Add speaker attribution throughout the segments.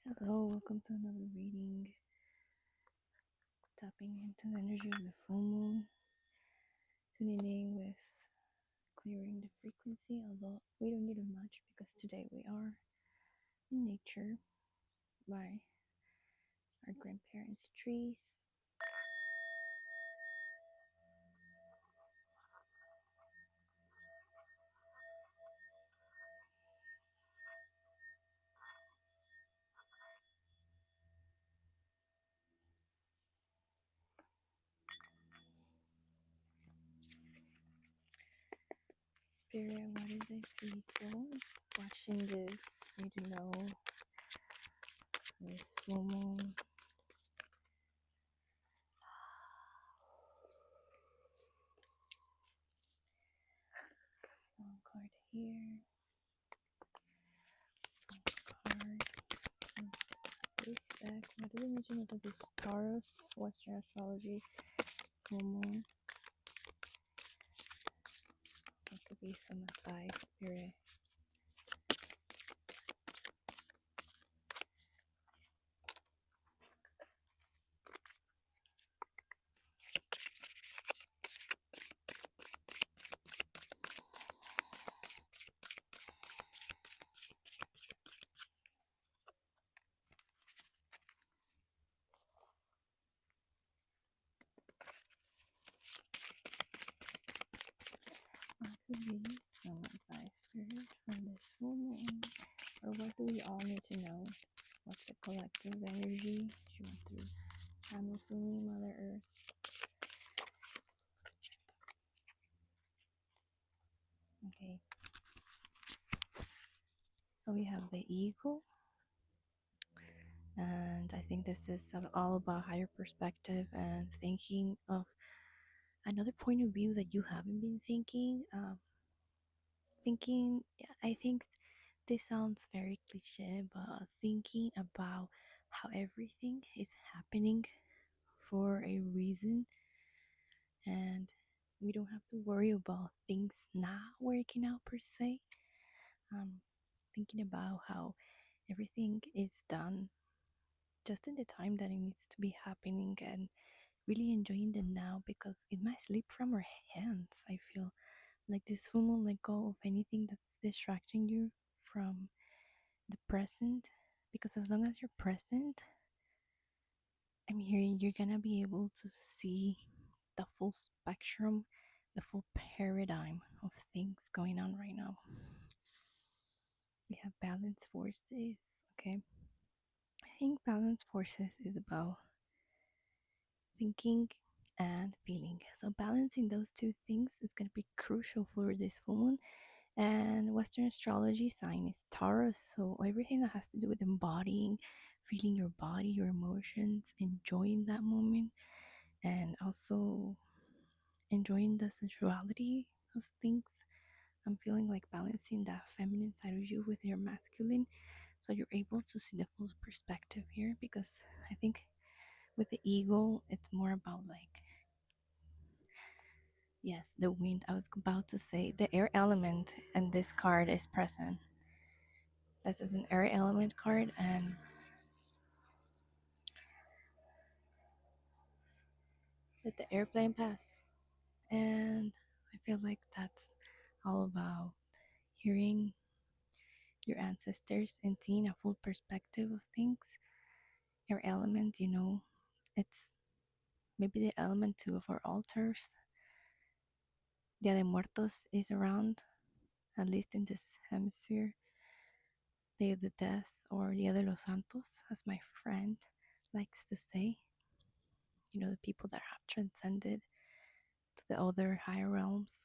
Speaker 1: Hello, welcome to another reading. Tapping into the energy of the full moon, tuning in with clearing the frequency, although we don't need it much because today we are in nature by our grandparents' trees. Spirit, what is it for you watching this? Need to know this full moon. One card here, one card. This deck, what do we mention about this Taurus, Western astrology, full moon? That could be some advice, Spirit. What could be some advice, Spirit, from this full moon? Or what do we all need to know? What's the collective energy? She went through channel for me, Mother Earth. Okay. So we have the eagle. And I think this is all about higher perspective and thinking of another point of view that you haven't been thinking. Yeah, I think this sounds very cliche, but thinking about how everything is happening for a reason, and we don't have to worry about things not working out per se. Thinking about how everything is done just in the time that it needs to be happening, and really enjoying the now, because it might slip from our hands. I feel like this full moon let go of anything that's distracting you from the present, because as long as you're present, I'm hearing you're gonna be able to see the full spectrum, the full paradigm of things going on right now. We have balance forces. Okay, I think balance forces is about thinking and feeling. So balancing those two things is going to be crucial for this full moon. And Western astrology sign is Taurus, so everything that has to do with embodying, feeling your body, your emotions, enjoying that moment, and also enjoying the sensuality of things. I'm feeling like balancing that feminine side of you with your masculine, so you're able to see the full perspective here. Because I think with the ego, it's more about like, yes, the wind. I was about to say the air element, and this card is present. This is an air element card, and let the airplane pass. And I feel like that's all about hearing your ancestors and seeing a full perspective of things. Air element, it's maybe the element too of our altars. Dia de Muertos is around, at least in this hemisphere. Day of the Death, or Dia de los Santos, as my friend likes to say. The people that have transcended to the other higher realms.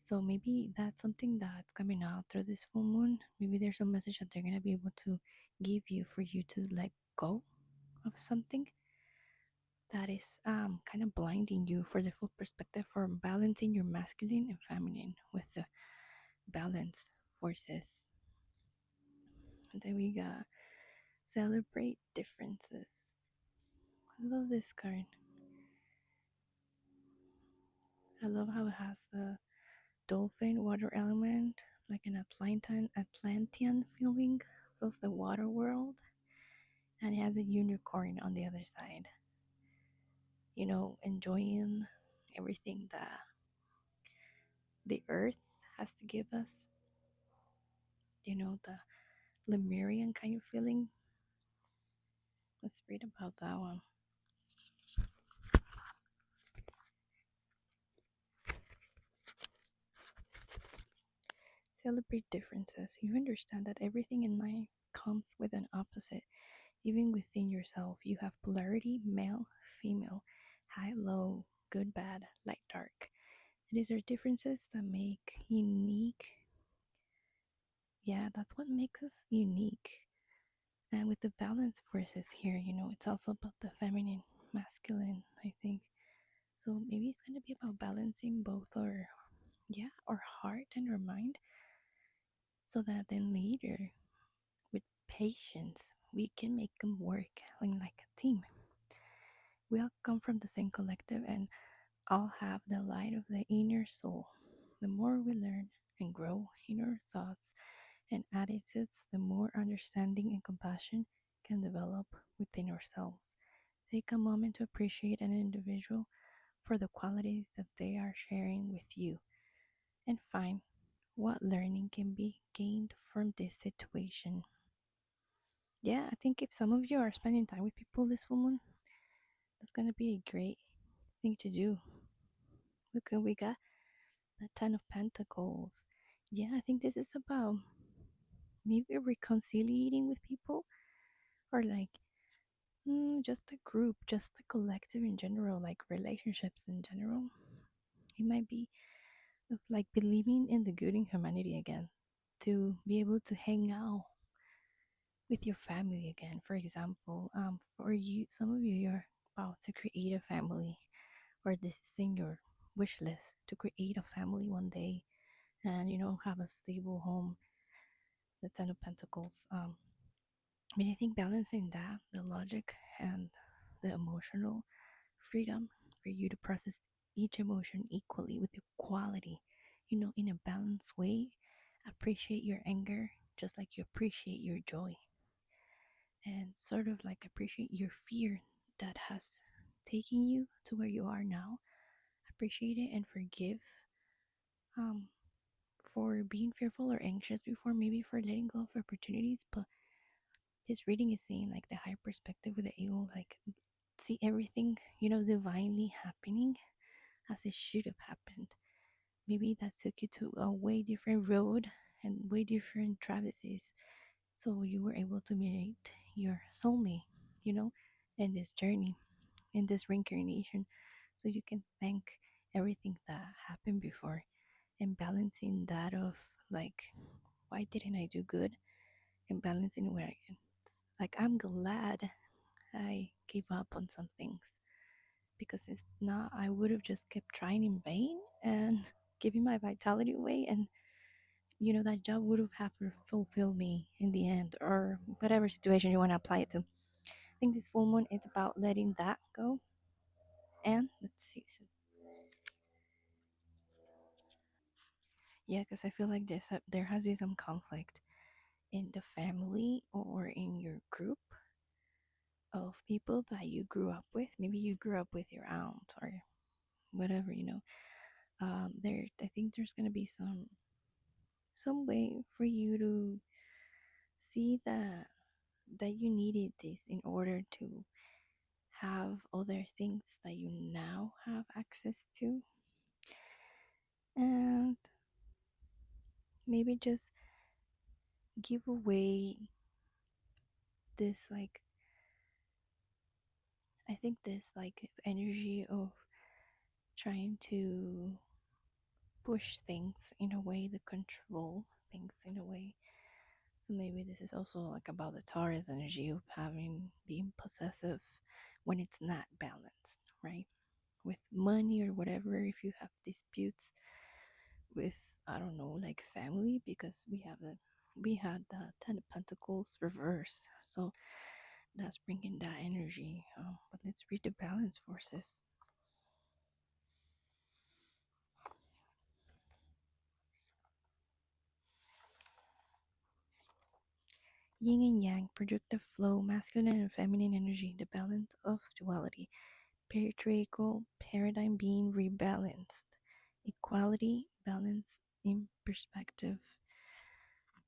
Speaker 1: So maybe that's something that's coming out through this full moon. Maybe there's a message that they're going to be able to give you for you to let go of something that is kind of blinding you, for the full perspective, for balancing your masculine and feminine with the balance forces. And then we got celebrate differences. I love this card. I love how it has the dolphin water element, like an Atlantean feeling, So it's the water world, and it has a unicorn on the other side, enjoying everything that the earth has to give us, the Lemurian kind of feeling. Let's read about that one. Celebrate differences. You understand that everything in life comes with an opposite. Even within yourself, you have polarity, male, female, high, low, good, bad, light, dark. These are differences that make unique. Yeah, that's what makes us unique. And with the balance forces here, it's also about the feminine, masculine, I think. So maybe it's going to be about balancing both our heart and our mind, so that then later, with patience, we can make them work like a team. We all come from the same collective and all have the light of the inner soul. The more we learn and grow in our thoughts and attitudes, the more understanding and compassion can develop within ourselves. Take a moment to appreciate an individual for the qualities that they are sharing with you, and find what learning can be gained from this situation. Yeah, I think if some of you are spending time with people this full moon, that's going to be a great thing to do. Look, we got the Ten of Pentacles. Yeah, I think this is about maybe reconciliating with people, or like just the group, just the collective in general, like relationships in general. It might be of like believing in the good in humanity again, to be able to hang out with your family again. For example, for you, some of you, you're about to create a family, or this is in your wish list to create a family one day, and have a stable home. The Ten of Pentacles. I think balancing that, the logic and the emotional freedom for you to process each emotion equally with equality, in a balanced way. Appreciate your anger just like you appreciate your joy, and sort of like appreciate your fear that has taken you to where you are now. Appreciate it and forgive um, for being fearful or anxious before, maybe for letting go of opportunities. But this reading is saying like the higher perspective with the ego, like see everything, divinely happening as it should have happened. Maybe that took you to a way different road and way different traverses. So you were able to meet your soulmate, in this journey, in this reincarnation. So you can thank everything that happened before, and balancing that of like, why didn't I do good? And balancing where like, I'm glad I gave up on some things, because if not, I would have just kept trying in vain and giving my vitality away, and that job would have fulfilled me in the end, or whatever situation you want to apply it to. I think this full moon is about letting that go. And let's see. So, yeah, because I feel like there has been some conflict in the family or in your group of people that you grew up with. Maybe you grew up with your aunt or whatever, there, I think there's going to be some way for you to see that you needed this in order to have other things that you now have access to, and maybe just give away this, like, I think this like energy of trying to push things in a way, to control things in a way. So maybe this is also like about the Taurus energy of being possessive when it's not balanced, right? With money or whatever, if you have disputes with, I don't know, like family, because we had the Ten of Pentacles reverse, so that's bringing that energy. But let's read the balance forces. Yin and yang, productive flow, masculine and feminine energy, the balance of duality, patriarchal paradigm being rebalanced, equality, balance in perspective.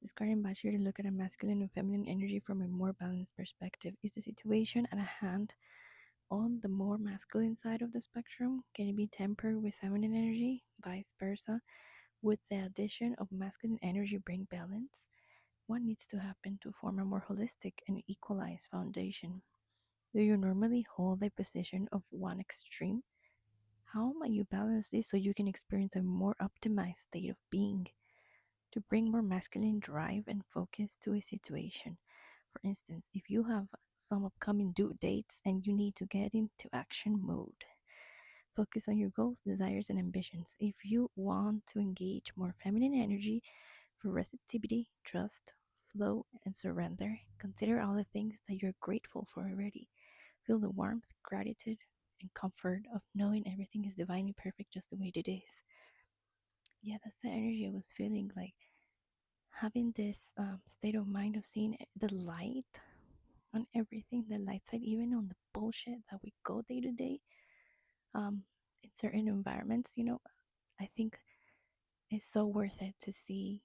Speaker 1: This card invites you to look at a masculine and feminine energy from a more balanced perspective. Is the situation at hand on the more masculine side of the spectrum? Can it be tempered with feminine energy? Vice versa? Would the addition of masculine energy bring balance? What needs to happen to form a more holistic and equalized foundation? Do you normally hold a position of one extreme? How might you balance this so you can experience a more optimized state of being? To bring more masculine drive and focus to a situation. For instance, if you have some upcoming due dates and you need to get into action mode, focus on your goals, desires, and ambitions. If you want to engage more feminine energy for receptivity, trust, flow, and surrender, consider all the things that you're grateful for already. Feel the warmth, gratitude, and comfort of knowing everything is divinely perfect just the way it is. Yeah, that's the energy I was feeling, like having this state of mind of seeing the light on everything, the light side, even on the bullshit that we go day to day in certain environments. I think it's so worth it to see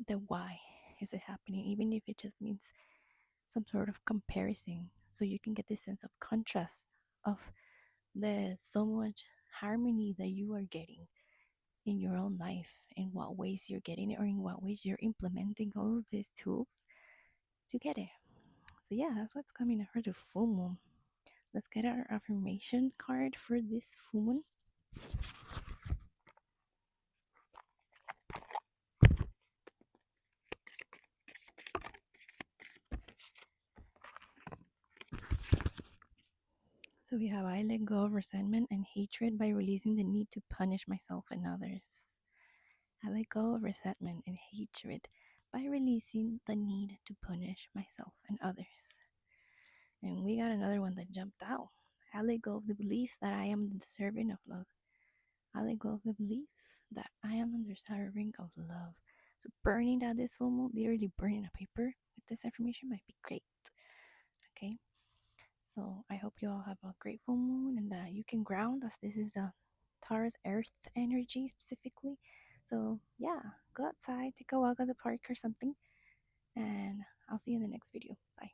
Speaker 1: the why is it happening, even if it just means some sort of comparison, so you can get this sense of contrast of the so much harmony that you are getting in your own life, in what ways you're getting it, or in what ways you're implementing all of these tools to get it. So yeah, that's what's coming for the full moon. Let's get our affirmation card for this full moon. So we have, I let go of resentment and hatred by releasing the need to punish myself and others. I let go of resentment and hatred by releasing the need to punish myself and others. And we got another one that jumped out. I let go of the belief that I am deserving of love. I let go of the belief that I am undeserving of love. So burning that this full moon, literally burning a paper with this affirmation might be great. Okay. So I hope you all have a great full moon and that you can ground, as this is a Taurus earth energy specifically. So yeah, go outside, take a walk at the park or something, and I'll see you in the next video. Bye.